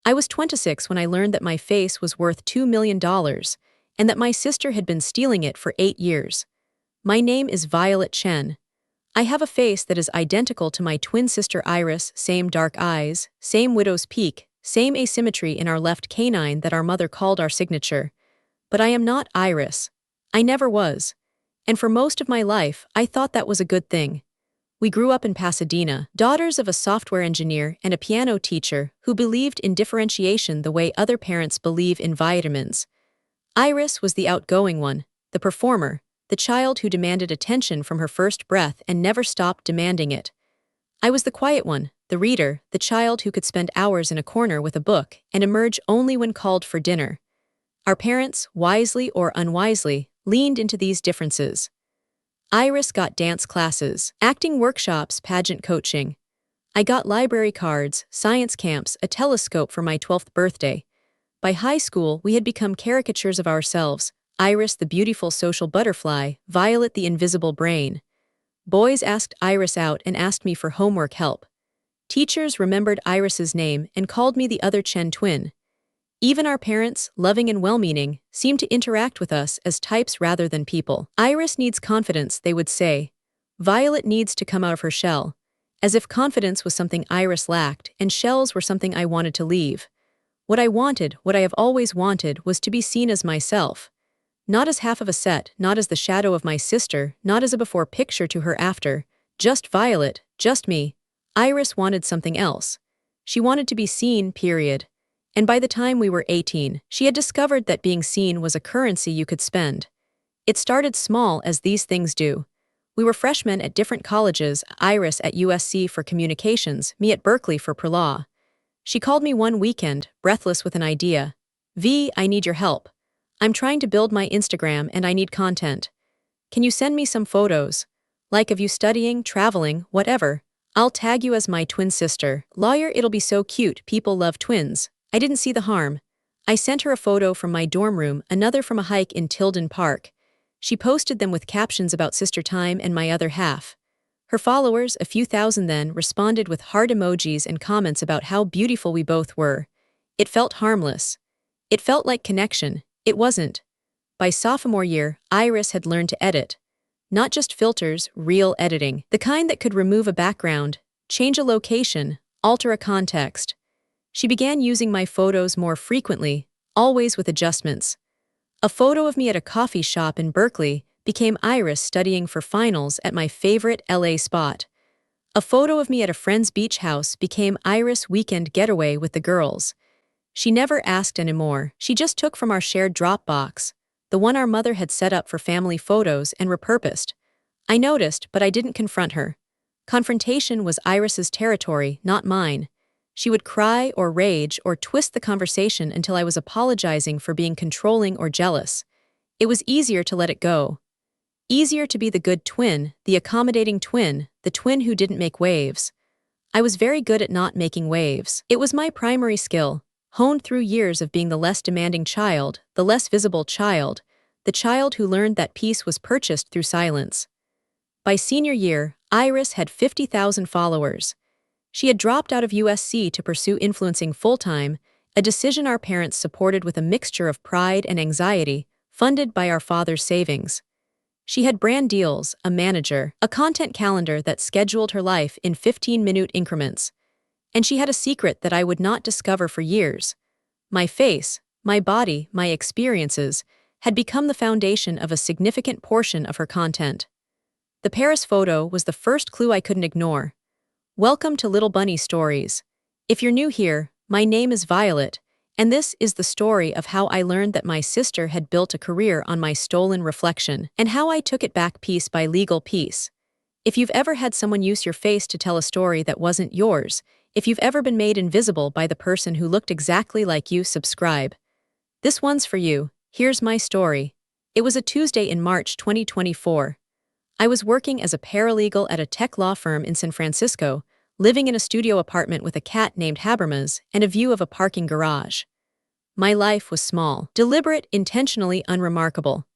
I was 26 when I learned that my face was worth $2 million and that my sister had been stealing it for 8 years. My name is Violet Chen. I have a face that is identical to my twin sister Iris, same dark eyes, same widow's peak, same asymmetry in our left canine that our mother called our signature. But I am not Iris. I never was. And for most of my life, I thought that was a good thing. We grew up in Pasadena, daughters of a software engineer and a piano teacher who believed in differentiation the way other parents believe in vitamins. Iris was the outgoing one, the performer, the child who demanded attention from her first breath and never stopped demanding it. I was the quiet one, the reader, the child who could spend hours in a corner with a book and emerge only when called for dinner. Our parents, wisely or unwisely, leaned into these differences. Iris got dance classes, acting workshops, pageant coaching. I got library cards, science camps, a telescope for my 12th birthday. By high school, we had become caricatures of ourselves, Iris the beautiful social butterfly, Violet the invisible brain. Boys asked Iris out and asked me for homework help. Teachers remembered Iris's name and called me the other Chen twin. Even our parents, loving and well-meaning, seemed to interact with us as types rather than people. Iris needs confidence, they would say. Violet needs to come out of her shell. As if confidence was something Iris lacked and shells were something I wanted to leave. What I wanted, what I have always wanted, was to be seen as myself. Not as half of a set, not as the shadow of my sister, not as a before picture to her after. Just Violet, just me. Iris wanted something else. She wanted to be seen, period. And by the time we were 18, she had discovered that being seen was a currency you could spend. It started small, as these things do. We were freshmen at different colleges, Iris at USC for communications, me at Berkeley for pre-law. She called me one weekend, breathless with an idea. V, I need your help. I'm trying to build my Instagram and I need content. Can you send me some photos? Like of you studying, traveling, whatever. I'll tag you as my twin sister. Lawyer, it'll be so cute, people love twins. I didn't see the harm. I sent her a photo from my dorm room, another from a hike in Tilden Park. She posted them with captions about sister time and my other half. Her followers, a few thousand then, responded with heart emojis and comments about how beautiful we both were. It felt harmless. It felt like connection. It wasn't. By sophomore year, Iris had learned to edit. Not just filters, real editing. The kind that could remove a background, change a location, alter a context. She began using my photos more frequently, always with adjustments. A photo of me at a coffee shop in Berkeley became Iris studying for finals at my favorite LA spot. A photo of me at a friend's beach house became Iris' weekend getaway with the girls. She never asked anymore, she just took from our shared Dropbox, the one our mother had set up for family photos and repurposed. I noticed, but I didn't confront her. Confrontation was Iris's territory, not mine. She would cry or rage or twist the conversation until I was apologizing for being controlling or jealous. It was easier to let it go. Easier to be the good twin, the accommodating twin, the twin who didn't make waves. I was very good at not making waves. It was my primary skill, honed through years of being the less demanding child, the less visible child, the child who learned that peace was purchased through silence. By senior year, Iris had 50,000 followers. She had dropped out of USC to pursue influencing full-time, a decision our parents supported with a mixture of pride and anxiety, funded by our father's savings. She had brand deals, a manager, a content calendar that scheduled her life in 15-minute increments. And she had a secret that I would not discover for years. My face, my body, my experiences had become the foundation of a significant portion of her content. The Paris photo was the first clue I couldn't ignore. Welcome to Little Bunny Stories. If you're new here, my name is Violet, and this is the story of how I learned that my sister had built a career on my stolen reflection, and how I took it back piece by legal piece. If you've ever had someone use your face to tell a story that wasn't yours, if you've ever been made invisible by the person who looked exactly like you, subscribe. This one's for you. Here's my story. It was a Tuesday in March 2024. I was working as a paralegal at a tech law firm in San Francisco, living in a studio apartment with a cat named Habermas and a view of a parking garage. My life was small, deliberate, intentionally unremarkable.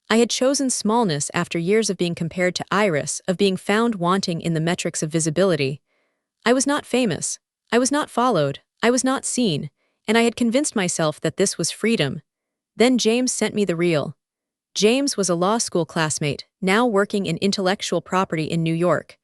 I had chosen smallness after years of being compared to Iris, of being found wanting in the metrics of visibility. I was not famous. I was not followed. I was not seen. and I had convinced myself that this was freedom. Then James sent me the reel. James was a law school classmate, now working in intellectual property in New York.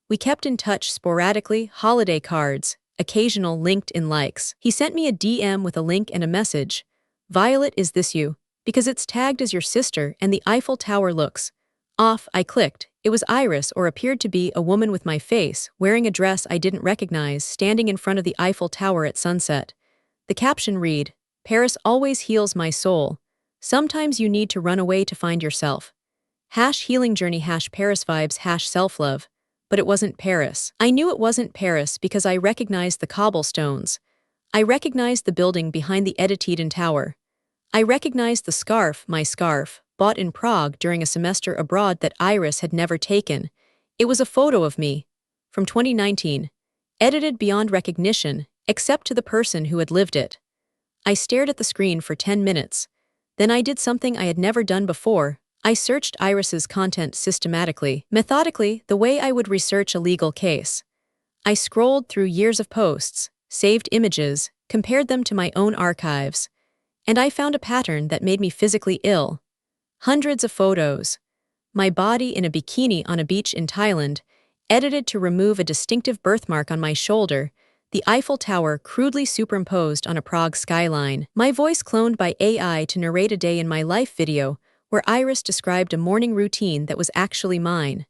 We kept in touch sporadically, holiday cards, occasional LinkedIn likes. He sent me a DM with a link and a message. "Violet, is this you? Because it's tagged as your sister and the Eiffel Tower looks off." I clicked. It was Iris, or appeared to be, a woman with my face, wearing a dress I didn't recognize, standing in front of the Eiffel Tower at sunset. The caption read, "Paris always heals my soul. Sometimes you need to run away to find yourself. #healing journey #Paris vibes #self-love." But it wasn't Paris. I knew it wasn't Paris because I recognized the cobblestones. I recognized the building behind the Edited Tower. I recognized the scarf, my scarf, bought in Prague during a semester abroad that Iris had never taken. It was a photo of me, from 2019, edited beyond recognition, except to the person who had lived it. I stared at the screen for 10 minutes. Then I did something I had never done before. I searched Iris's content systematically, methodically, the way I would research a legal case. I scrolled through years of posts, saved images, compared them to my own archives, and I found a pattern that made me physically ill. Hundreds of photos. My body in a bikini on a beach in Thailand, edited to remove a distinctive birthmark on my shoulder, the Eiffel Tower crudely superimposed on a Prague skyline. My voice cloned by AI to narrate a day in my life video, where Iris described a morning routine that was actually mine.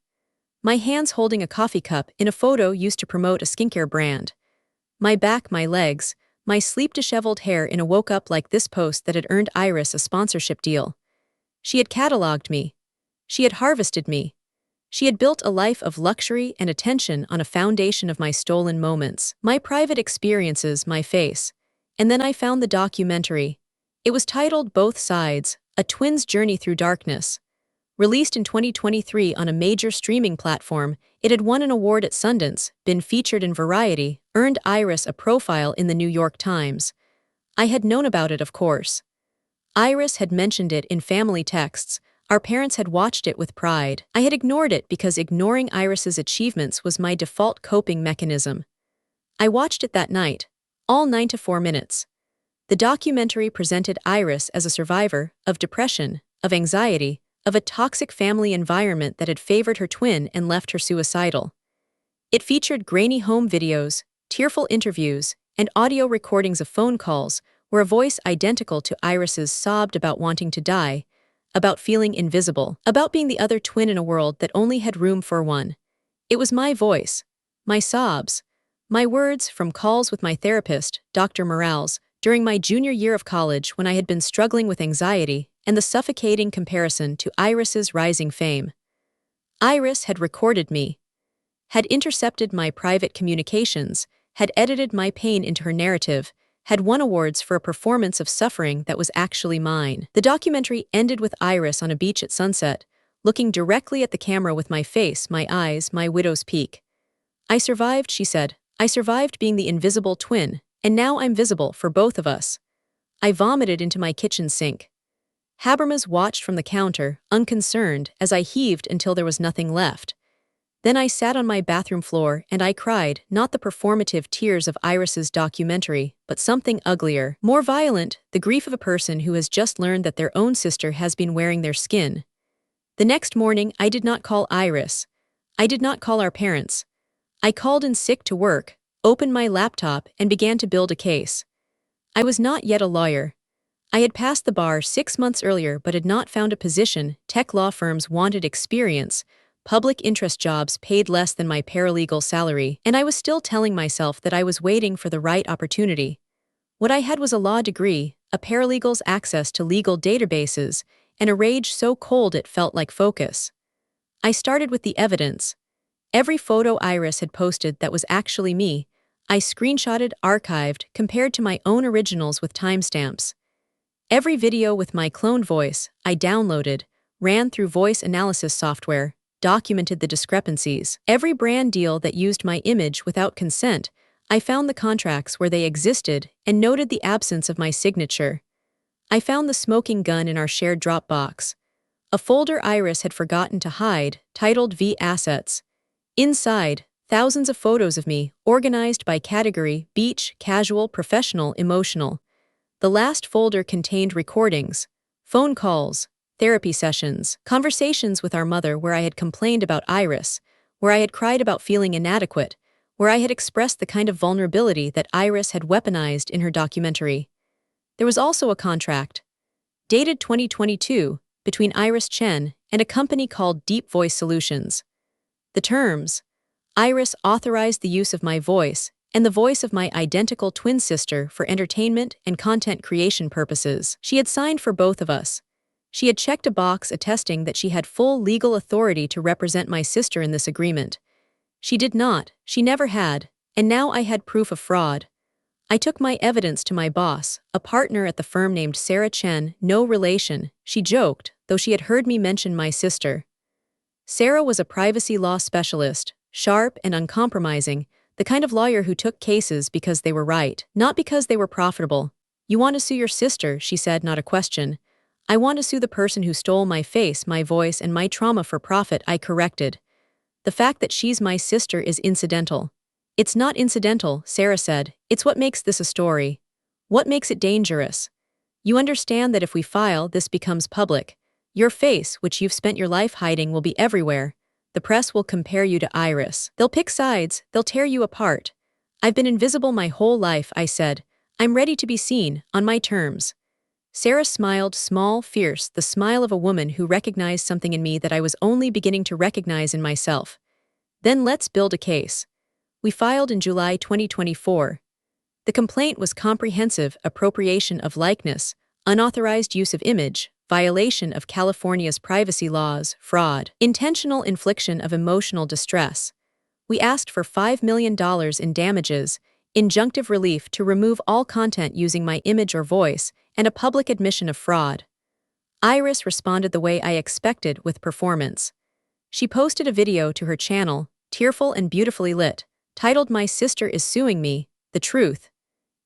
My hands holding a coffee cup in a photo used to promote a skincare brand. My back, my legs, my sleep-disheveled hair in a woke up like this post that had earned Iris a sponsorship deal. She had cataloged me. She had harvested me. She had built a life of luxury and attention on a foundation of my stolen moments, my private experiences, my face. And then I found the documentary. It was titled Both Sides, A Twin's Journey Through Darkness. Released in 2023 on a major streaming platform, it had won an award at Sundance, been featured in Variety, earned Iris a profile in the New York Times. I had known about it, of course. Iris had mentioned it in family texts. Our parents had watched it with pride. I had ignored it because ignoring Iris's achievements was my default coping mechanism. I watched it that night, all 94 minutes. The documentary presented Iris as a survivor of depression, of anxiety, of a toxic family environment that had favored her twin and left her suicidal. It featured grainy home videos, tearful interviews, and audio recordings of phone calls where a voice identical to Iris's sobbed about wanting to die, about feeling invisible, about being the other twin in a world that only had room for one. It was my voice, my sobs, my words from calls with my therapist, Dr. Morales, during my junior year of college when I had been struggling with anxiety and the suffocating comparison to Iris's rising fame. Iris had recorded me, had intercepted my private communications, had edited my pain into her narrative, had won awards for a performance of suffering that was actually mine. The documentary ended with Iris on a beach at sunset, looking directly at the camera with my face, my eyes, my widow's peak. "I survived," she said. "I survived being the invisible twin, and now I'm visible for both of us." I vomited into my kitchen sink. Habermas watched from the counter, unconcerned, as I heaved until there was nothing left. Then I sat on my bathroom floor and I cried, not the performative tears of Iris's documentary, but something uglier, more violent, the grief of a person who has just learned that their own sister has been wearing their skin. The next morning, I did not call Iris. I did not call our parents. I called in sick to work, opened my laptop, and began to build a case. I was not yet a lawyer. I had passed the bar 6 months earlier but had not found a position. Tech law firms wanted experience. Public interest jobs paid less than my paralegal salary, and I was still telling myself that I was waiting for the right opportunity. What I had was a law degree, a paralegal's access to legal databases, and a rage so cold it felt like focus. I started with the evidence. Every photo Iris had posted that was actually me, I screenshotted, archived, compared to my own originals with timestamps. Every video with my cloned voice, I downloaded, ran through voice analysis software, documented the discrepancies. Every brand deal that used my image without consent, I found the contracts where they existed and noted the absence of my signature. I found the smoking gun in our shared Dropbox, a folder Iris had forgotten to hide, titled V Assets. Inside, thousands of photos of me, organized by category: beach, casual, professional, emotional. The last folder contained recordings, phone calls, therapy sessions, conversations with our mother where I had complained about Iris, where I had cried about feeling inadequate, where I had expressed the kind of vulnerability that Iris had weaponized in her documentary. There was also a contract, dated 2022, between Iris Chen and a company called Deep Voice Solutions. The terms: Iris authorized the use of my voice and the voice of my identical twin sister for entertainment and content creation purposes. She had signed for both of us. She had checked a box attesting that she had full legal authority to represent my sister in this agreement. She did not, she never had, and now I had proof of fraud. I took my evidence to my boss, a partner at the firm named Sarah Chen, no relation, she joked, though she had heard me mention my sister. Sarah was a privacy law specialist, sharp and uncompromising, the kind of lawyer who took cases because they were right, not because they were profitable. "You want to sue your sister," she said, not a question. "I want to sue the person who stole my face, my voice, and my trauma for profit," I corrected. "The fact that she's my sister is incidental." "It's not incidental," Sarah said. "It's what makes this a story. What makes it dangerous. You understand that if we file, this becomes public. Your face, which you've spent your life hiding, will be everywhere. The press will compare you to Iris. They'll pick sides, they'll tear you apart. I've been invisible my whole life," I said. "I'm ready to be seen, on my terms." Sarah smiled, small, fierce, the smile of a woman who recognized something in me that I was only beginning to recognize in myself. "Then let's build a case." We filed in July 2024. The complaint was comprehensive: appropriation of likeness, unauthorized use of image, violation of California's privacy laws, fraud, intentional infliction of emotional distress. We asked for $5 million in damages, injunctive relief to remove all content using my image or voice, and a public admission of fraud. Iris responded the way I expected, with performance. She posted a video to her channel, tearful and beautifully lit, titled "My Sister is Suing Me, The Truth."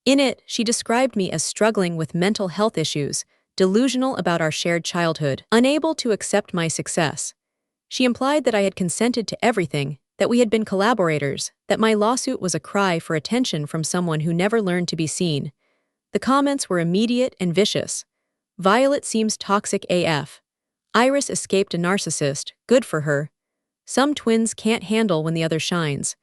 In it, she described me as struggling with mental health issues, delusional about our shared childhood, unable to accept my success. She implied that I had consented to everything, that we had been collaborators, that my lawsuit was a cry for attention from someone who never learned to be seen. The comments were immediate and vicious. "Violet seems toxic AF. Iris escaped a narcissist, good for her. Some twins can't handle when the other shines."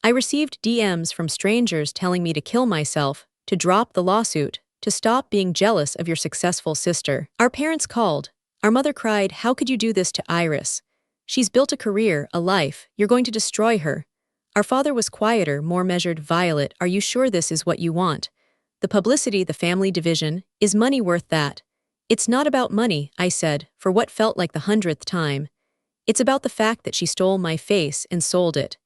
I received DMs from strangers telling me to kill myself, to drop the lawsuit, to stop being jealous of your successful sister. Our parents called. Our mother cried, "How could you do this to Iris? She's built a career, a life, you're going to destroy her." Our father was quieter, more measured. "Violet, are you sure this is what you want? The publicity, the family division, is money worth that?" "It's not about money," I said, for what felt like the 100th time. "It's about the fact that she stole my face and sold it.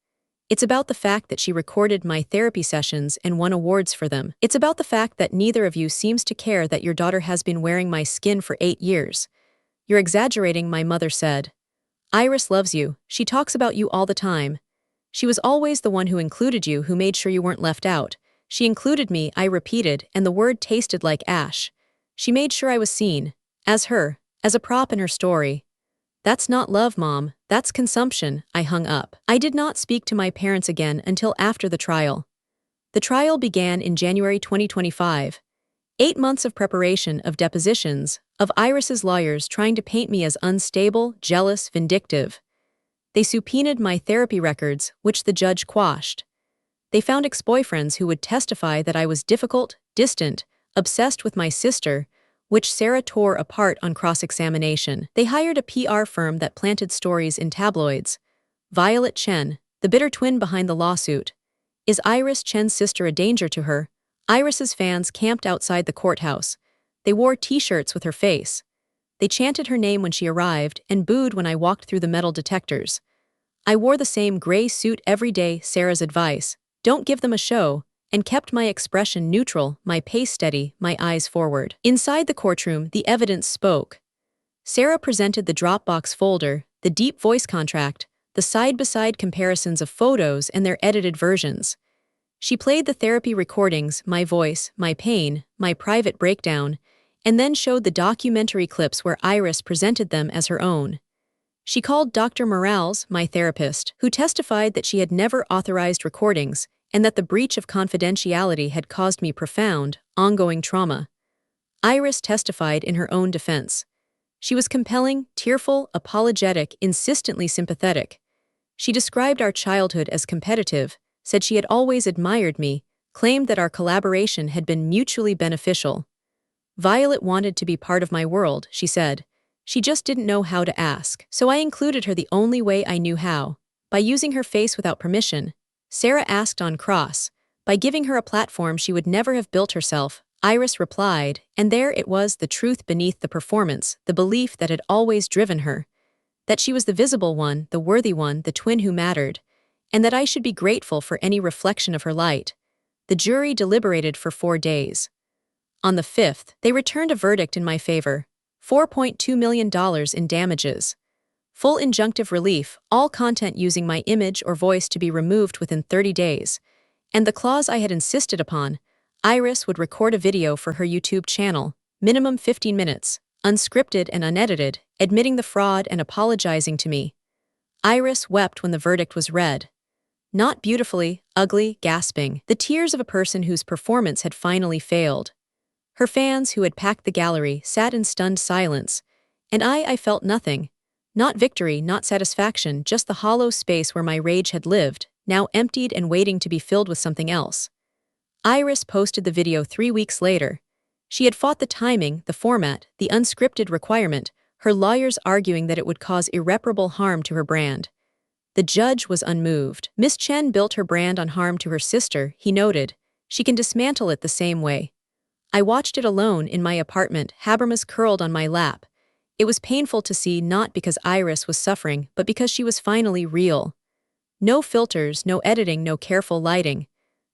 It's about the fact that she recorded my therapy sessions and won awards for them. It's about the fact that neither of you seems to care that your daughter has been wearing my skin for 8 years. You're exaggerating," my mother said. "Iris loves you. She talks about you all the time. She was always the one who included you, who made sure you weren't left out. She included me," I repeated, and the word tasted like ash. "She made sure I was seen. As her. As a prop in her story." "That's not love, Mom. That's consumption," I hung up. I did not speak to my parents again until after the trial. The trial began in January 2025. 8 months of preparation, of depositions, of Iris's lawyers trying to paint me as unstable, jealous, vindictive. They subpoenaed my therapy records, which the judge quashed. They found ex-boyfriends who would testify that I was difficult, distant, obsessed with my sister, which Sarah tore apart on cross-examination. They hired a PR firm that planted stories in tabloids. Violet Chen, the bitter twin behind the lawsuit. Is Iris Chen's sister a danger to her? Iris's fans camped outside the courthouse. They wore t-shirts with her face. They chanted her name when she arrived and booed when I walked through the metal detectors. I wore the same gray suit every day, Sarah's advice. "Don't give them a show," and kept my expression neutral, my pace steady, my eyes forward. Inside the courtroom, the evidence spoke. Sarah presented the Dropbox folder, the deep voice contract, the side-by-side comparisons of photos and their edited versions. She played the therapy recordings, my voice, my pain, my private breakdown, and then showed the documentary clips where Iris presented them as her own. She called Dr. Morales, my therapist, who testified that she had never authorized recordings and that the breach of confidentiality had caused me profound, ongoing trauma. Iris testified in her own defense. She was compelling, tearful, apologetic, insistently sympathetic. She described our childhood as competitive, said she had always admired me, claimed that our collaboration had been mutually beneficial. Violet wanted to be part of my world, she said. She just didn't know how to ask. So I included her the only way I knew how, by using her face without permission. Sarah asked on cross. By giving her a platform she would never have built herself, Iris replied, and there it was, the truth beneath the performance, the belief that had always driven her. That she was the visible one, the worthy one, the twin who mattered, and that I should be grateful for any reflection of her light. The jury deliberated for 4 days. On the 5th, they returned a verdict in my favor. $4.2 million in damages. Full injunctive relief, all content using my image or voice to be removed within 30 days. And the clause I had insisted upon, Iris would record a video for her YouTube channel, minimum 15 minutes, unscripted and unedited, admitting the fraud and apologizing to me. Iris wept when the verdict was read. Not beautifully, ugly, gasping, the tears of a person whose performance had finally failed. Her fans, who had packed the gallery, sat in stunned silence, and I felt nothing. Not victory, not satisfaction, just the hollow space where my rage had lived, now emptied and waiting to be filled with something else. Iris posted the video 3 weeks later. She had fought the timing, the format, the unscripted requirement, her lawyers arguing that it would cause irreparable harm to her brand. The judge was unmoved. Miss Chen built her brand on harm to her sister, he noted. She can dismantle it the same way. I watched it alone in my apartment, Habermas curled on my lap. It was painful to see, not because Iris was suffering, but because she was finally real. No filters, no editing, no careful lighting.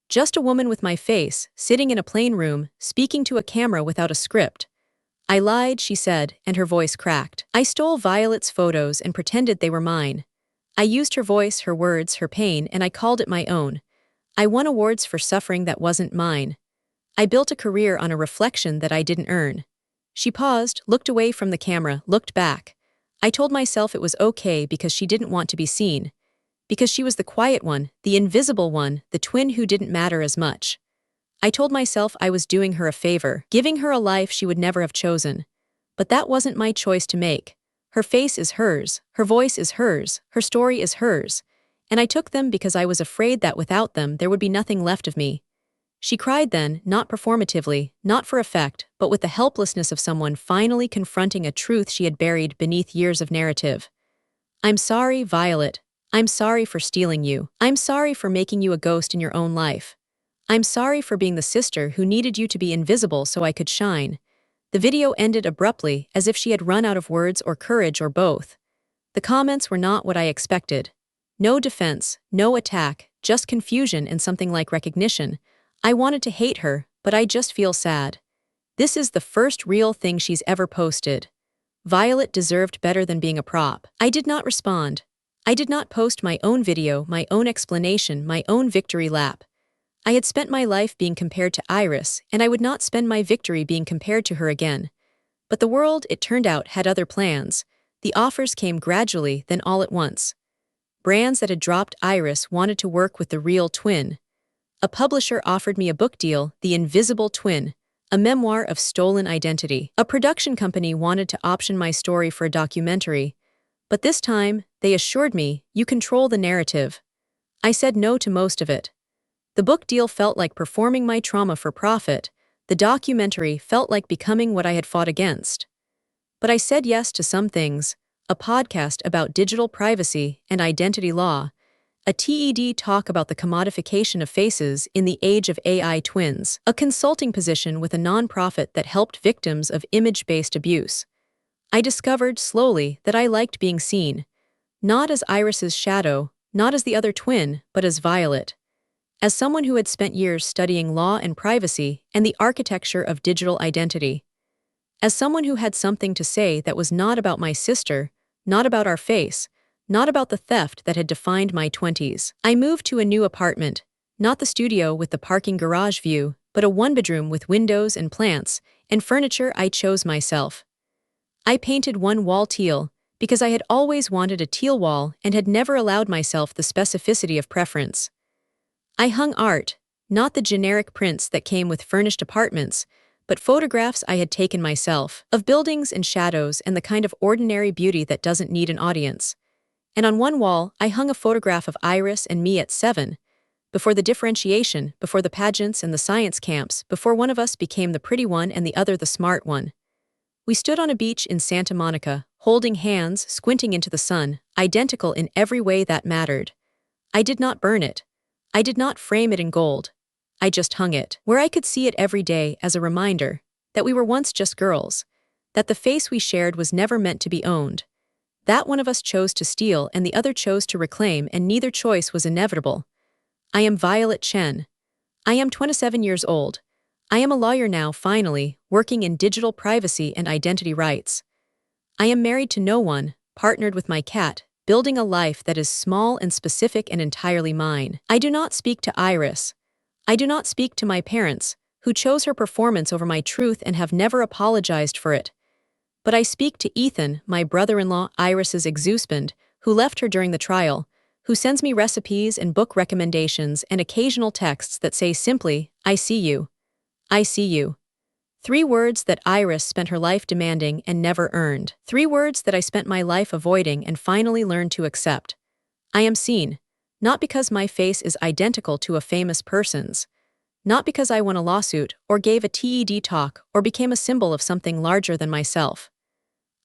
Just a woman with my face, sitting in a plain room, speaking to a camera without a script. I lied, she said, and her voice cracked. I stole Violet's photos and pretended they were mine. I used her voice, her words, her pain, and I called it my own. I won awards for suffering that wasn't mine. I built a career on a reflection that I didn't earn. She paused, looked away from the camera, looked back. I told myself it was okay because she didn't want to be seen. Because she was the quiet one, the invisible one, the twin who didn't matter as much. I told myself I was doing her a favor, giving her a life she would never have chosen. But that wasn't my choice to make. Her face is hers, her voice is hers, her story is hers. And I took them because I was afraid that without them there would be nothing left of me. She cried then, not performatively, not for effect, but with the helplessness of someone finally confronting a truth she had buried beneath years of narrative. I'm sorry, Violet. I'm sorry for stealing you. I'm sorry for making you a ghost in your own life. I'm sorry for being the sister who needed you to be invisible so I could shine. The video ended abruptly, as if she had run out of words or courage or both. The comments were not what I expected. No defense, no attack, just confusion and something like recognition. I wanted to hate her, but I just feel sad. This is the first real thing she's ever posted. Violet deserved better than being a prop. I did not respond. I did not post my own video, my own explanation, my own victory lap. I had spent my life being compared to Iris, and I would not spend my victory being compared to her again. But the world, it turned out, had other plans. The offers came gradually, then all at once. Brands that had dropped Iris wanted to work with the real twin. A publisher offered me a book deal, The Invisible Twin, a memoir of stolen identity. A production company wanted to option my story for a documentary. But this time, they assured me, you control the narrative. I said no to most of it. The book deal felt like performing my trauma for profit. The documentary felt like becoming what I had fought against. But I said yes to some things: a podcast about digital privacy and identity law, a TED talk about the commodification of faces in the age of AI twins, a consulting position with a nonprofit that helped victims of image-based abuse. I discovered slowly that I liked being seen, not as Iris's shadow, not as the other twin, but as Violet. As someone who had spent years studying law and privacy and the architecture of digital identity. As someone who had something to say that was not about my sister, not about our face, not about the theft that had defined my 20s. I moved to a new apartment, not the studio with the parking garage view, but a one-bedroom with windows and plants, and furniture I chose myself. I painted one wall teal, Because I had always wanted a teal wall and had never allowed myself the specificity of preference. I hung art, not the generic prints that came with furnished apartments, but photographs I had taken myself, of buildings and shadows and the kind of ordinary beauty that doesn't need an audience. And on one wall, I hung a photograph of Iris and me at 7, before the differentiation, before the pageants and the science camps, before one of us became the pretty one and the other the smart one. We stood on a beach in Santa Monica, holding hands, squinting into the sun, identical in every way that mattered. I did not burn it. I did not frame it in gold. I just hung it, where I could see it every day as a reminder that we were once just girls, that the face we shared was never meant to be owned, that one of us chose to steal and the other chose to reclaim, and neither choice was inevitable. I am Violet Chen. I am 27 years old. I am a lawyer now, finally, working in digital privacy and identity rights. I am married to no one, partnered with my cat, building a life that is small and specific and entirely mine. I do not speak to Iris. I do not speak to my parents, who chose her performance over my truth and have never apologized for it. But I speak to Ethan, my brother-in-law, Iris's ex-husband, who left her during the trial, who sends me recipes and book recommendations and occasional texts that say simply, "I see you. I see you." 3 words that Iris spent her life demanding and never earned. 3 words that I spent my life avoiding and finally learned to accept. I am seen, not because my face is identical to a famous person's, not because I won a lawsuit or gave a TED talk or became a symbol of something larger than myself.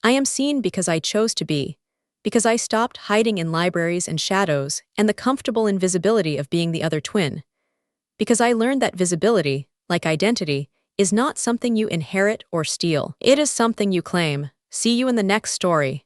I am seen because I chose to be, because I stopped hiding in libraries and shadows and the comfortable invisibility of being the other twin. Because I learned that visibility, like identity, is not something you inherit or steal. It is something you claim. See you in the next story.